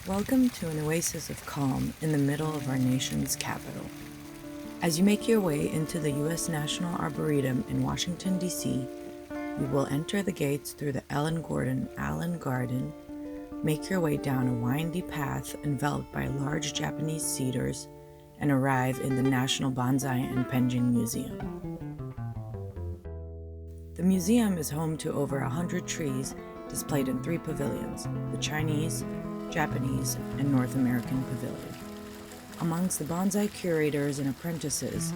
Welcome to an oasis of calm in the middle of our nation's capital. As you make your way into the U.S. National Arboretum in Washington, D.C., you will enter the gates through the Ellen Gordon Allen Garden, make your way down a windy path enveloped by large Japanese cedars, and arrive in the National Bonsai Penjing Museum. The museum is home to over 100 trees displayed in 3 pavilions: the Chinese, Japanese, and North American Pavilion. Amongst the bonsai curators and apprentices,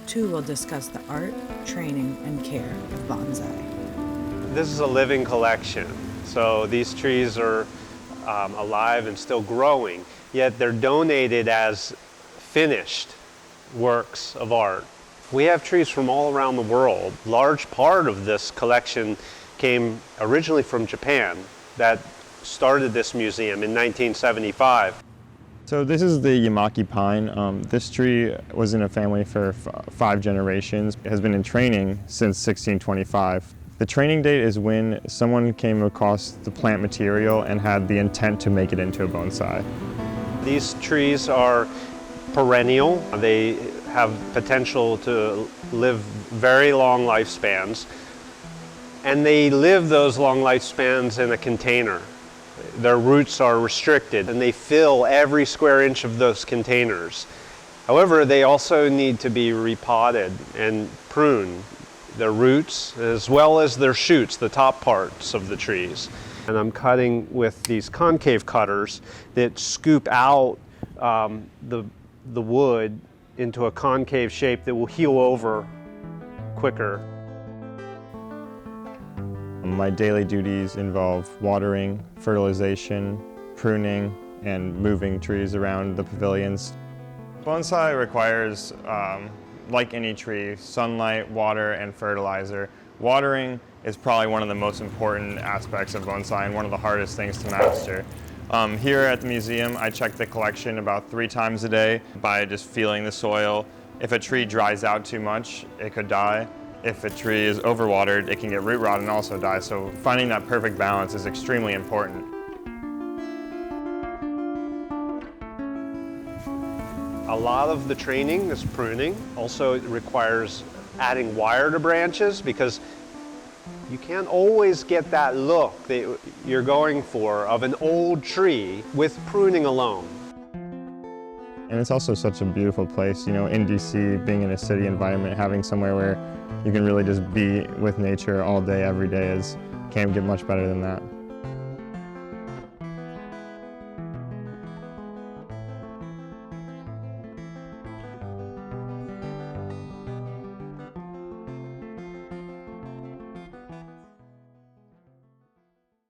2 will discuss the art, training, and care of bonsai. This is a living collection, so these trees are alive and still growing, yet they're donated as finished works of art. We have trees from all around the world. Large part of this collection came originally from Japan, that started this museum in 1975. So this is the Yamaki pine. This tree was in a family for 5 generations. It has been in training since 1625. The training date is when someone came across the plant material and had the intent to make it into a bonsai. These trees are perennial. They have potential to live very long lifespans, and they live those long lifespans in a container. Their roots are restricted and they fill every square inch of those containers. However, they also need to be repotted and pruned, their roots as well as their shoots, the top parts of the trees. And I'm cutting with these concave cutters that scoop out the wood into a concave shape that will heal over quicker. My daily duties involve watering, fertilization, pruning, and moving trees around the pavilions. Bonsai requires, like any tree, sunlight, water, and fertilizer. Watering is probably one of the most important aspects of bonsai and one of the hardest things to master. Here at the museum, I check the collection about 3 times a day by just feeling the soil. If a tree dries out too much, it could die. If a tree is overwatered, it can get root rot and also die. So finding that perfect balance is extremely important. A lot of the training is pruning. Also, it requires adding wire to branches because you can't always get that look that you're going for of an old tree with pruning alone. And it's also such a beautiful place, you know, in DC, being in a city environment, having somewhere where you can really just be with nature all day, every day can't get much better than that.